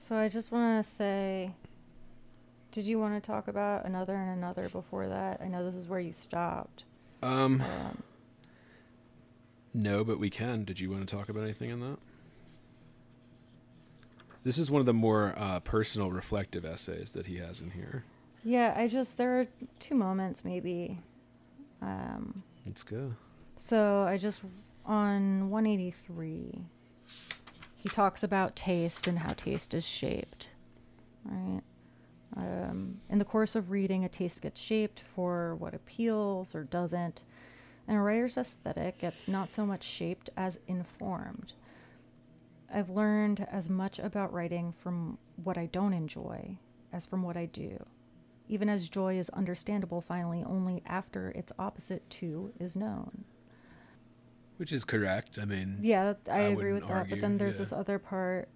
So I just want to say, did you want to talk about another and another before that? I know this is where you stopped. No, but we can. Did you want to talk about anything in that? This is one of the more personal, reflective essays that he has in here. Yeah, there are two moments maybe. Let's go. So on 183, he talks about taste and how taste is shaped, right? In the course of reading, a taste gets shaped for what appeals or doesn't, and a writer's aesthetic gets not so much shaped as informed. I've learned as much about writing from what I don't enjoy as from what I do, even as joy is understandable finally only after its opposite too is known. Which is correct. I mean, yeah, I agree with argue, that. But then there's this other part.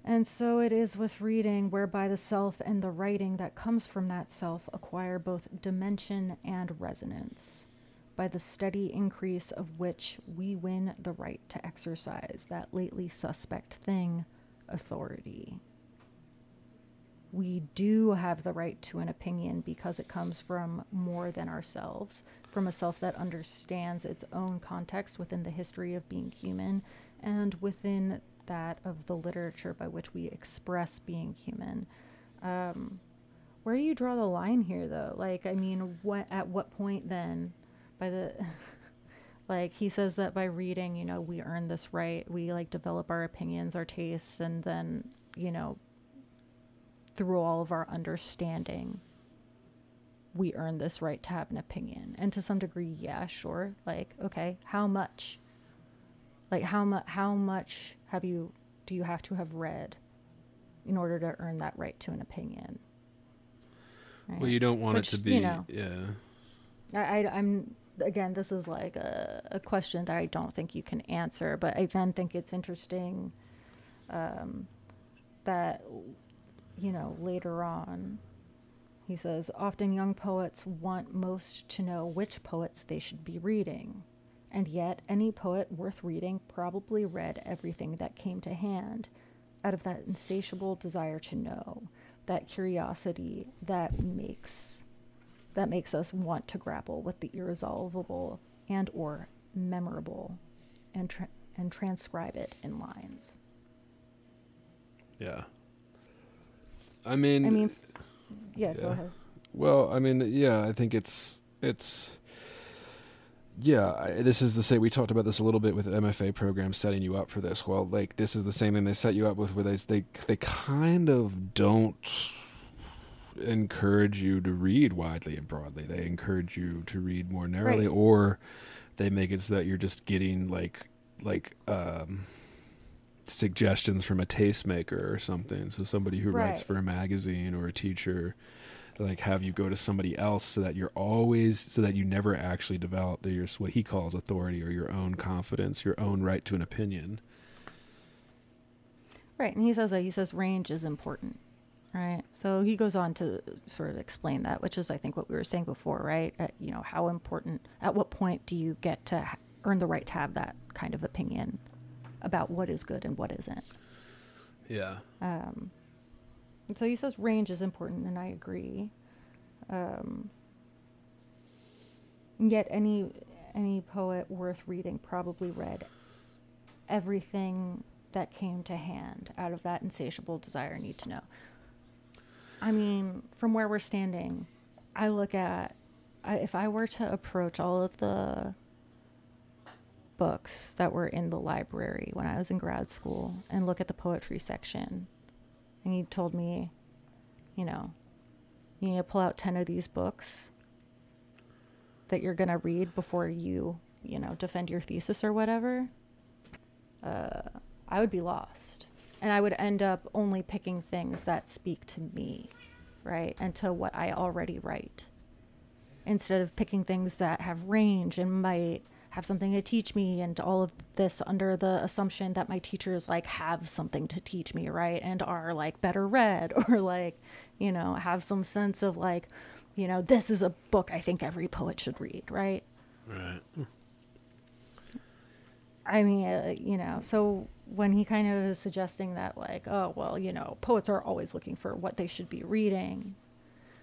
And so it is with reading, whereby the self and the writing that comes from that self acquire both dimension and resonance, by the steady increase of which we win the right to exercise that lately suspect thing, authority. We do have the right to an opinion because it comes from more than ourselves, from a self that understands its own context within the history of being human and within that of the literature by which we express being human. Where do you draw the line here, though? Like, I mean, at what point then, by the, like, he says that by reading, you know, we earn this right. We, like, develop our opinions, our tastes, and then, you know, through all of our understanding, we earn this right to have an opinion. And to some degree, yeah, sure. Like, okay, how much? Like, how much do you have to have read in order to earn that right to an opinion? Right? Well, you don't want it to be, you know, yeah. I'm, again, this is like a question that I don't think you can answer, but I then think it's interesting that, you know, later on, he says, often young poets want most to know which poets they should be reading. And yet, any poet worth reading probably read everything that came to hand, out of that insatiable desire to know, that curiosity that makes us want to grapple with the irresolvable and or memorable, and transcribe it in lines. Yeah. I mean, yeah, go ahead. Well, I mean, yeah, I think it's yeah, this is the same. We talked about this a little bit with MFA programs setting you up for this. Well, like, this is the same thing they set you up with, where they kind of don't encourage you to read widely and broadly. They encourage you to read more narrowly, right. Or they make it so that you're just getting like suggestions from a tastemaker or something. So somebody who writes for a magazine or a teacher, like, have you go to somebody else so that you never actually develop what he calls authority or your own confidence, your own right to an opinion. Right. And he says range is important. Right. So he goes on to sort of explain that, which is, I think, what we were saying before, right? You know, how important, at what point do you get to earn the right to have that kind of opinion about what is good and what isn't? Yeah. So he says range is important, and I agree. Yet any poet worth reading probably read everything that came to hand out of that insatiable desire and need to know. I mean, from where we're standing, I look at, if I were to approach all of the books that were in the library when I was in grad school and look at the poetry section, and you told me, you know, you need to pull out 10 of these books that you're going to read before you know, defend your thesis or whatever, I would be lost. And I would end up only picking things that speak to me, right? And to what I already write. Instead of picking things that have range and might have something to teach me, and all of this under the assumption that my teachers, like, have something to teach me, right? And are, like, better read, or, like, you know, have some sense of, like, you know, this is a book I think every poet should read, right? Right. I mean, you know, so when he kind of is suggesting that, like, oh, well, you know, poets are always looking for what they should be reading.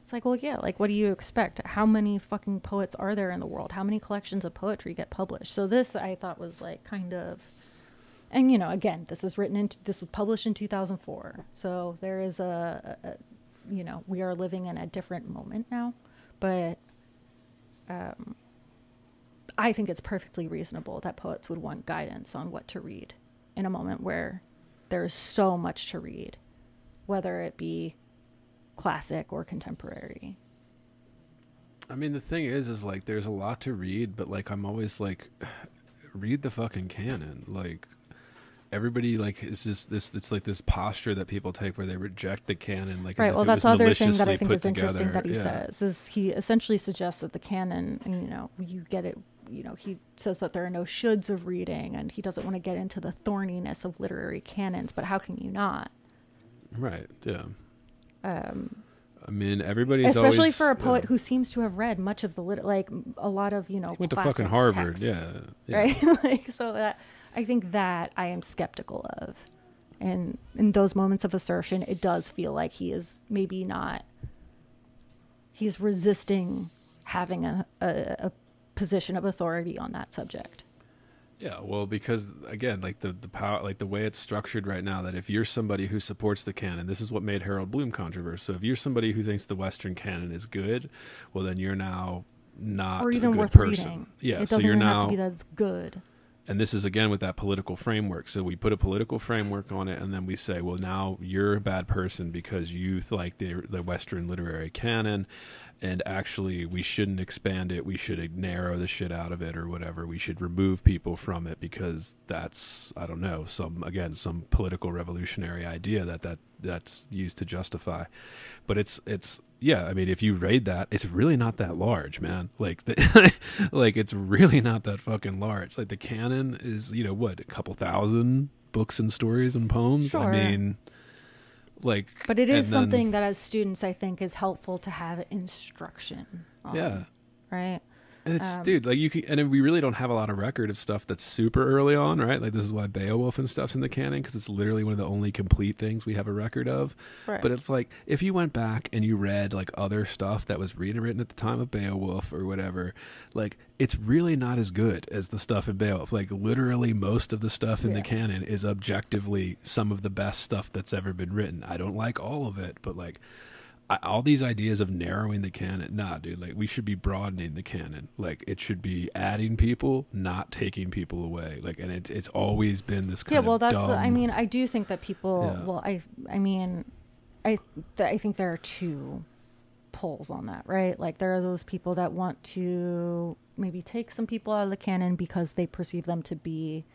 It's like, well, yeah, like, what do you expect? How many fucking poets are there in the world? How many collections of poetry get published? So this, I thought, was like kind of, and, you know, again, this was published in 2004. So there is you know, we are living in a different moment now, but I think it's perfectly reasonable that poets would want guidance on what to read in a moment where there's so much to read, whether it be classic or contemporary. I mean, the thing is like, there's a lot to read, but like, I'm always like, read the fucking canon. Like, everybody, like, it's just this, it's like this posture that people take where they reject the canon, like, right. Well, that's other thing that I think is interesting that he says is he essentially suggests that the canon, you know, you get it, you know, he says that there are no shoulds of reading, and he doesn't want to get into the thorniness of literary canons, but how can you not? Right. Yeah. I mean, everybody's especially always, for a poet who seems to have read much of the like a lot of, you know, went to fucking Harvard. Text, yeah. Right. Like, so that I think that I am skeptical of, and in those moments of assertion, it does feel like he is maybe not. He's resisting having a position of authority on that subject. Yeah, well, because again, like the power, like the way it's structured right now, that if you're somebody who supports the canon, this is what made Harold Bloom controversial. So if you're somebody who thinks the Western canon is good, well, then you're now not or even a good worth person. Reading. Yeah, it doesn't so you're even now have to be that it's good. And this is again with that political framework. So we put a political framework on it, and then we say, well, now you're a bad person because you like the Western literary canon, and actually we shouldn't expand it. We should narrow the shit out of it or whatever. We should remove people from it because that's, I don't know, some political revolutionary idea that's used to justify. But it's yeah, I mean, if you read that, it's really not that large, man. Like, like, it's really not that fucking large. Like, the canon is, you know, what, a couple thousand books and stories and poems? Sure. I mean, like... But it is something that, as students, I think is helpful to have instruction on. Yeah. Right? And it's, dude, like, you can, and we really don't have a lot of record of stuff that's super early on, right? Like, this is why Beowulf and stuff's in the canon, because it's literally one of the only complete things we have a record of. Right. But it's like, if you went back and you read, like, other stuff that was written at the time of Beowulf or whatever, like, it's really not as good as the stuff in Beowulf. Like, literally most of the stuff in the canon is objectively some of the best stuff that's ever been written. I don't like all of it, but, like... all these ideas of narrowing the canon, nah, dude, like, we should be broadening the canon. Like, it should be adding people, not taking people away. Like, and it's always been this kind of that's dumb... I mean, I do think that people I mean, I think there are two poles on that, right? Like, there are those people that want to maybe take some people out of the canon because they perceive them to be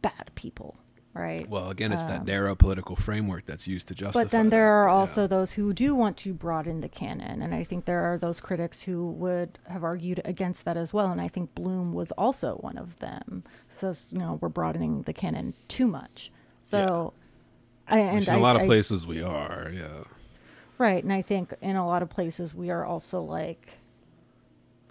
bad people. Right. Well, again, it's that narrow political framework that's used to justify. But then there are also those who do want to broaden the canon, and I think there are those critics who would have argued against that as well. And I think Bloom was also one of them. Says, you know, we're broadening the canon too much. So, in a lot of places we are, right. And I think in a lot of places we are also like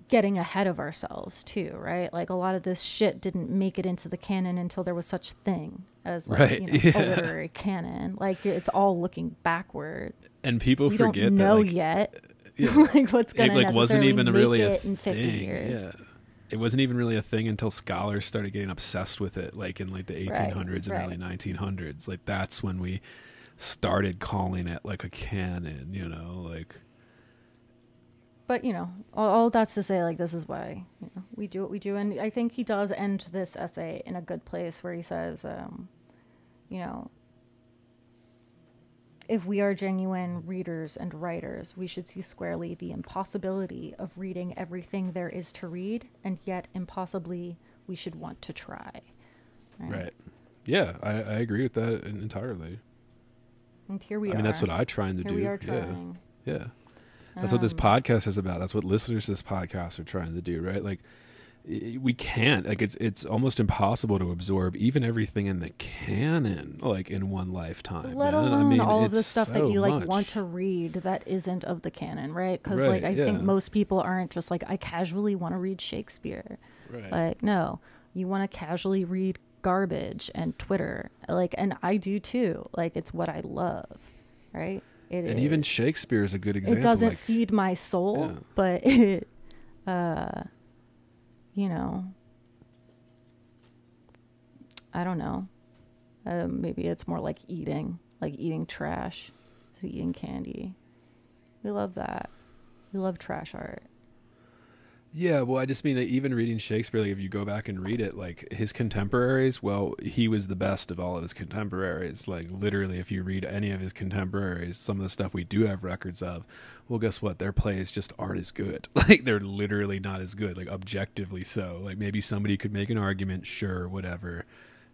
getting ahead of ourselves too, right? Like, a lot of this shit didn't make it into the canon until there was such thing as, like, you know, a literary canon. Like, it's all looking backward, and people forget don't know that, like, yet like what's gonna necessarily wasn't even make really it in 50 years. It wasn't even really a thing until scholars started getting obsessed with it, like in like the 1800s and early 1900s. Like, that's when we started calling it like a canon, you know, like. But, you know, all that's to say, like, this is why, you know, we do what we do. And I think he does end this essay in a good place where he says, you know, if we are genuine readers and writers, we should see squarely the impossibility of reading everything there is to read, and yet impossibly we should want to try. Right. Yeah, I agree with that entirely. And here we are. I mean, that's what I trying to do. Here we are trying. Yeah. That's what this podcast is about. That's what listeners to this podcast are trying to do, right? Like, we can't, like, it's almost impossible to absorb even everything in the canon, like, in one lifetime. Let alone all of the stuff that you, like, want to read that isn't of the canon, right? Because, like, I think most people aren't just like, I casually want to read Shakespeare. Right. Like, no, you want to casually read garbage and Twitter. Like, and I do too. Like, it's what I love, right? And even Shakespeare is a good example. It doesn't like, feed my soul, yeah. but it, you know, I don't know. Maybe it's more like eating trash, eating candy. We love that. We love trash art. Yeah, well, I just mean that even reading Shakespeare, like if you go back and read it, like his contemporaries, well, he was the best of all of his contemporaries. Like literally, if you read any of his contemporaries, some of the stuff we do have records of, well, guess what? Their plays just aren't as good. Like they're literally not as good, like objectively so. Like maybe somebody could make an argument, sure, whatever,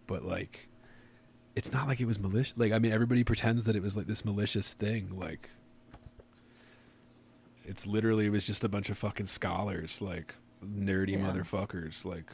but like it's not like it was malicious. Like, I mean, everybody pretends that it was like this malicious thing. Like it's literally, it was just a bunch of fucking scholars, like nerdy motherfuckers. Like